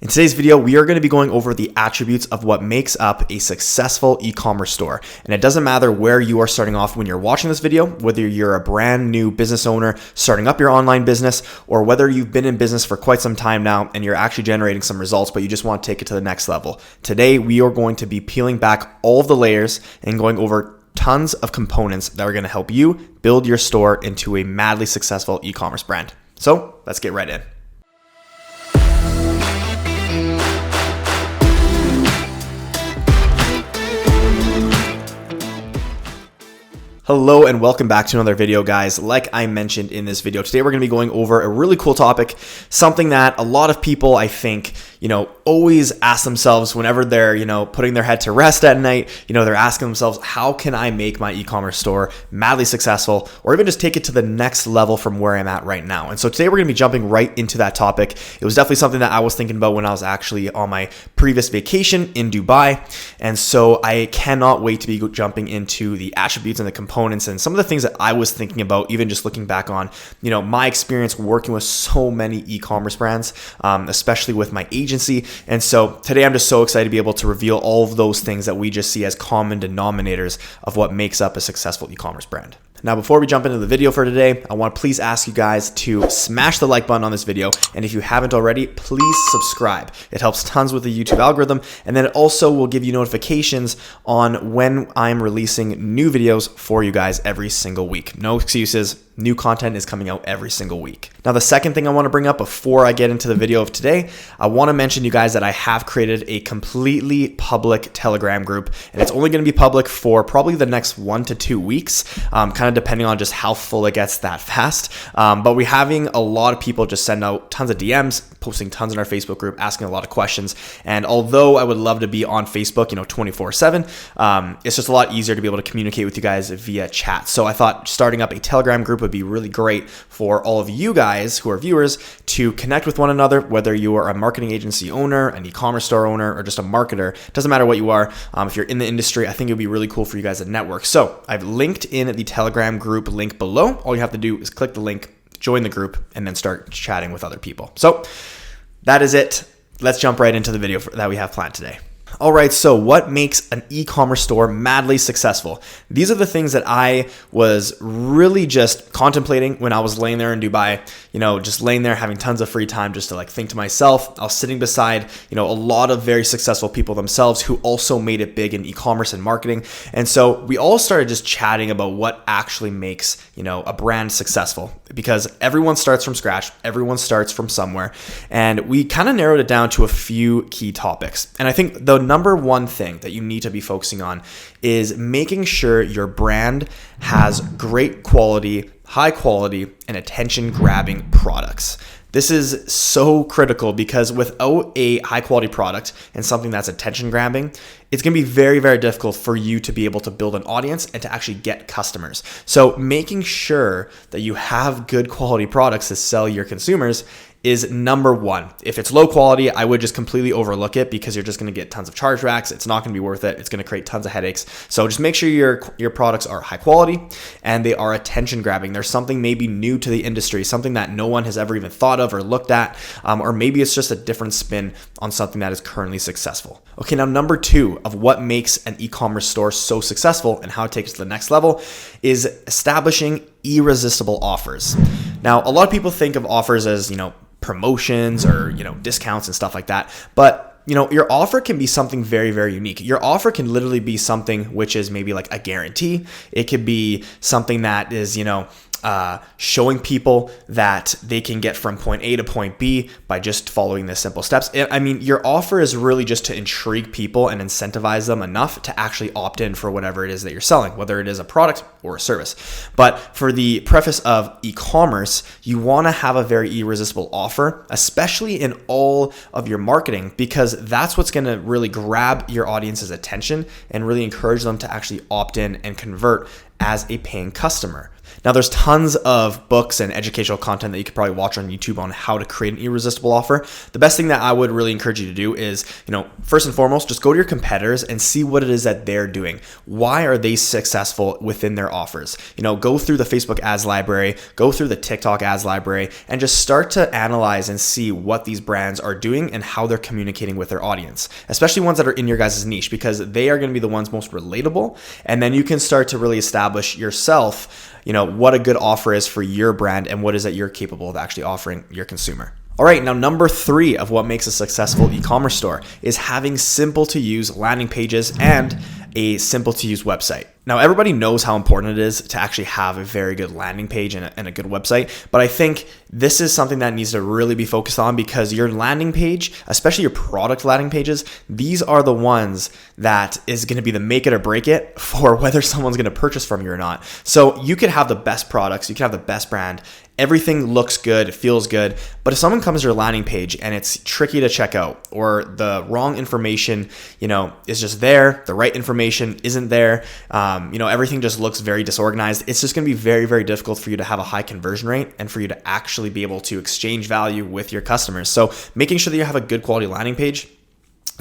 In today's video, we are going to be going over the attributes of what makes up a successful e-commerce store. And it doesn't matter where you are starting off when you're watching this video, whether you're a brand new business owner starting up your online business, or whether you've been in business for quite some time now and you're actually generating some results, but you just want to take it to the next level. Today, we are going to be peeling back all of the layers and going over tons of components that are going to help you build your store into a madly successful e-commerce brand. So let's get right in. Hello and welcome back to another video, guys. Like I mentioned in this video, today we're going to be going over a really cool topic, something that a lot of people, I think, always ask themselves whenever they're, putting their head to rest at night. They're asking themselves, how can I make my e-commerce store madly successful, or even just take it to the next level from where I'm at right now? And so today we're going to be jumping right into that topic. It was definitely something that I was thinking about when I was actually on my previous vacation in Dubai. And so I cannot wait to be jumping into the attributes and the components and some of the things that I was thinking about, even just looking back on, my experience working with so many e-commerce brands, especially with my agency. And so today I'm just so excited to be able to reveal all of those things that we just see as common denominators of what makes up a successful e-commerce brand. Now, before we jump into the video for today, I want to please ask you guys to smash the like button on this video. And if you haven't already, please subscribe. It helps tons with the YouTube algorithm. And then it also will give you notifications on when I'm releasing new videos for you guys every single week. No excuses. New content is coming out every single week. Now, the second thing I want to bring up before I get into the video of today, I want to mention you guys that I have created a completely public Telegram group, and it's only going to be public for probably the next 1 to 2 weeks, kind of depending on just how full it gets that fast. But we're having a lot of people just send out tons of DMs, posting tons in our Facebook group, asking a lot of questions. And although I would love to be on Facebook, 24/7, it's just a lot easier to be able to communicate with you guys via chat. So I thought starting up a Telegram group would be really great for all of you guys who are viewers to connect with one another, whether you are a marketing agency owner, an e-commerce store owner, or just a marketer. It doesn't matter what you are. If you're in the industry, I think it would be really cool for you guys to network. So I've linked in the Telegram group link below. All you have to do is click the link, join the group, and then start chatting with other people. So that is it. Let's jump right into the video that we have planned today. All right, so what makes an e-commerce store madly successful? These are the things that I was really just contemplating when I was laying there in Dubai, just laying there having tons of free time just to think to myself. I was sitting beside, a lot of very successful people themselves who also made it big in e-commerce and marketing. And so we all started just chatting about what actually makes, a brand successful, because everyone starts from scratch. Everyone starts from somewhere. And we kind of narrowed it down to a few key topics. And I think the number one thing that you need to be focusing on is making sure your brand has great quality, high quality, and attention-grabbing products. This is so critical because without a high quality product and something that's attention grabbing, it's going to be very, very difficult for you to be able to build an audience and to actually get customers. So making sure that you have good quality products to sell your consumers is number one. If it's low quality, I would just completely overlook it because you're just going to get tons of chargebacks. It's not going to be worth it. It's going to create tons of headaches. So just make sure your products are high quality and they are attention grabbing. There's something maybe new to the industry, something that no one has ever even thought of or looked at, or maybe it's just a different spin on something that is currently successful. Okay, now number two of what makes an e-commerce store so successful and how to take it to the next level is establishing irresistible offers. Now, a lot of people think of offers as, promotions or, discounts and stuff like that. But, your offer can be something very, very unique. Your offer can literally be something which is maybe like a guarantee. It could be something that is, showing people that they can get from point A to point B by just following the simple steps. I mean, your offer is really just to intrigue people and incentivize them enough to actually opt in for whatever it is that you're selling, whether it is a product or a service. But for the preface of e-commerce, you want to have a very irresistible offer, especially in all of your marketing, because that's what's going to really grab your audience's attention and really encourage them to actually opt in and convert as a paying customer. Now, there's tons of books and educational content that you could probably watch on YouTube on how to create an irresistible offer. The best thing that I would really encourage you to do is, first and foremost, just go to your competitors and see what it is that they're doing. Why are they successful within their offers? Go through the Facebook ads library, go through the TikTok ads library, and just start to analyze and see what these brands are doing and how they're communicating with their audience, especially ones that are in your guys' niche, because they are going to be the ones most relatable. And then you can start to really establish yourself, what a good offer is for your brand and what is that you're capable of actually offering your consumer. All right, now number 3 of what makes a successful e-commerce store is having simple to use landing pages and a simple to use website. Now, everybody knows how important it is to actually have a very good landing page and a good website, but I think this is something that needs to really be focused on, because your landing page, especially your product landing pages, these are the ones that is going to be the make it or break it for whether someone's going to purchase from you or not. So you could have the best products, you could have the best brand, everything looks good, it feels good, but if someone comes to your landing page and it's tricky to check out, or the wrong information, is just there, the right information isn't there, everything just looks very disorganized, it's just going to be very, very difficult for you to have a high conversion rate and for you to actually be able to exchange value with your customers. So making sure that you have a good quality landing page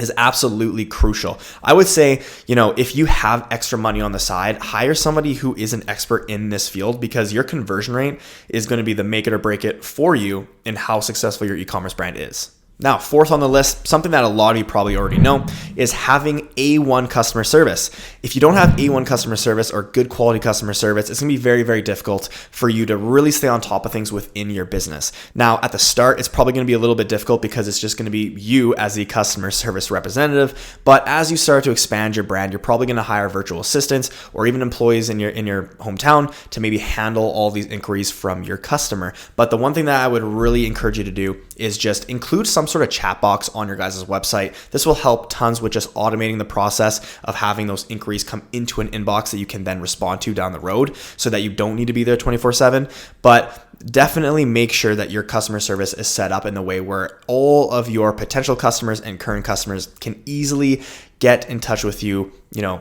is absolutely crucial. I would say, if you have extra money on the side, hire somebody who is an expert in this field, because your conversion rate is going to be the make it or break it for you in how successful your e-commerce brand is. Now, 4th on the list, something that a lot of you probably already know, is having A1 customer service. If you don't have A1 customer service or good quality customer service, it's going to be very, very difficult for you to really stay on top of things within your business. Now, at the start, it's probably going to be a little bit difficult because it's just going to be you as the customer service representative. But as you start to expand your brand, you're probably going to hire virtual assistants or even employees in your hometown to maybe handle all these inquiries from your customer. But the one thing that I would really encourage you to do is just include some sort of chat box on your guys' website. This will help tons with just automating the process of having those inquiries come into an inbox that you can then respond to down the road, so that you don't need to be there 24/7. But definitely make sure that your customer service is set up in the way where all of your potential customers and current customers can easily get in touch with you,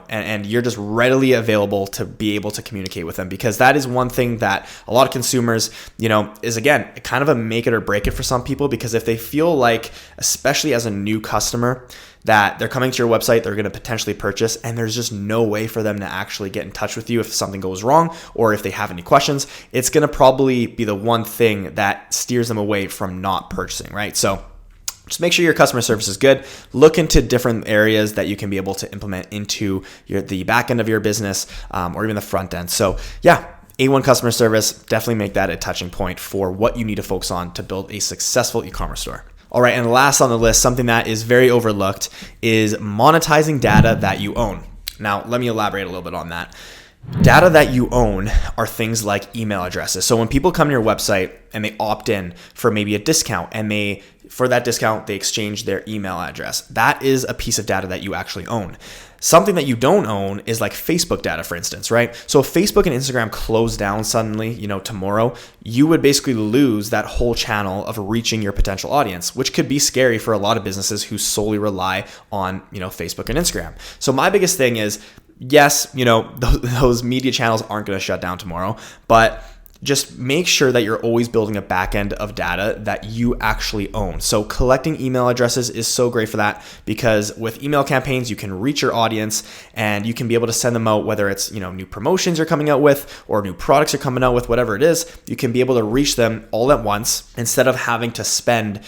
and you're just readily available to be able to communicate with them, because that is one thing that a lot of consumers, is again, kind of a make it or break it for some people, because if they feel like, especially as a new customer, that they're coming to your website, they're going to potentially purchase, and there's just no way for them to actually get in touch with you if something goes wrong or if they have any questions, it's going to probably be the one thing that steers them away from not purchasing, right? So just make sure your customer service is good. Look into different areas that you can be able to implement into the back end of your business, or even the front end. So yeah, A1 customer service, definitely make that a touching point for what you need to focus on to build a successful e-commerce store. All right, and last on the list, something that is very overlooked is monetizing data that you own. Now, let me elaborate a little bit on that. Data that you own are things like email addresses. So when people come to your website and they opt in for maybe a discount, and for that discount, they exchange their email address, that is a piece of data that you actually own. Something that you don't own is like Facebook data, for instance, right? So if Facebook and Instagram close down suddenly, tomorrow, you would basically lose that whole channel of reaching your potential audience, which could be scary for a lot of businesses who solely rely on, Facebook and Instagram. So my biggest thing is, yes, those media channels aren't going to shut down tomorrow, but just make sure that you're always building a back end of data that you actually own. So collecting email addresses is so great for that, because with email campaigns, you can reach your audience and you can be able to send them out, whether it's, new promotions you're coming out with or new products you're coming out with, whatever it is, you can be able to reach them all at once instead of having to spend,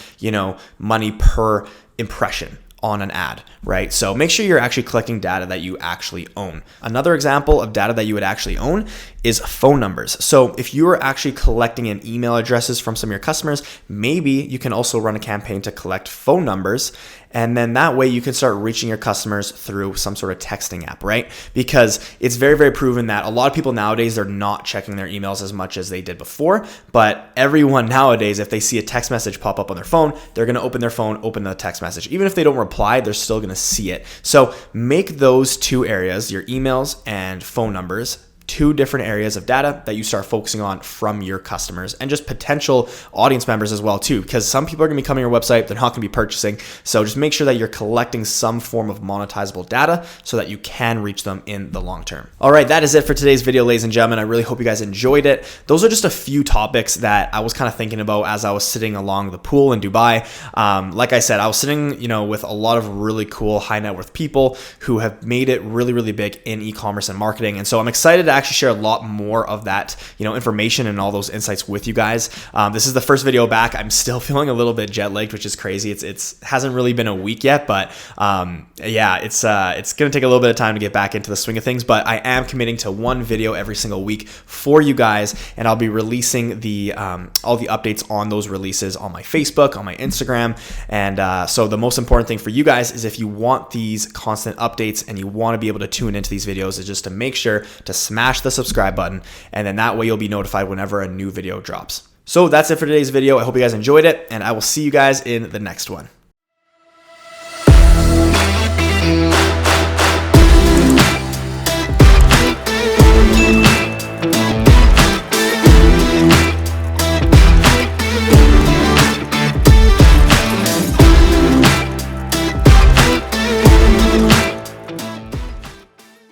money per impression on an ad, right? So make sure you're actually collecting data that you actually own. Another example of data that you would actually own is phone numbers. So if you are actually collecting in email addresses from some of your customers, maybe you can also run a campaign to collect phone numbers. And then that way you can start reaching your customers through some sort of texting app, right? Because it's very, very proven that a lot of people nowadays, they're not checking their emails as much as they did before. But everyone nowadays, if they see a text message pop up on their phone, they're going to open their phone, open the text message. Even if they don't reply, they're still going to see it. So make those two areas, your emails and phone numbers, 2 different areas of data that you start focusing on from your customers and just potential audience members as well too, because some people are going to be coming to your website, they're not going to be purchasing. So just make sure that you're collecting some form of monetizable data so that you can reach them in the long term. All right, that is it for today's video, ladies and gentlemen. I really hope you guys enjoyed it. Those are just a few topics that I was kind of thinking about as I was sitting along the pool in Dubai. Like I said, I was sitting, with a lot of really cool high net worth people who have made it really, really big in e-commerce and marketing. And so I'm excited to actually share a lot more of that, information and all those insights with you guys. This is the first video back. I'm still feeling a little bit jet lagged, which is crazy. It's hasn't really been a week yet, but it's going to take a little bit of time to get back into the swing of things, but I am committing to one video every single week for you guys, and I'll be releasing the all the updates on those releases on my Facebook, on my Instagram, and so the most important thing for you guys is if you want these constant updates and you want to be able to tune into these videos is just to make sure to smash the subscribe button, and then that way you'll be notified whenever a new video drops. So that's it for today's video. I hope you guys enjoyed it, and I will see you guys in the next one.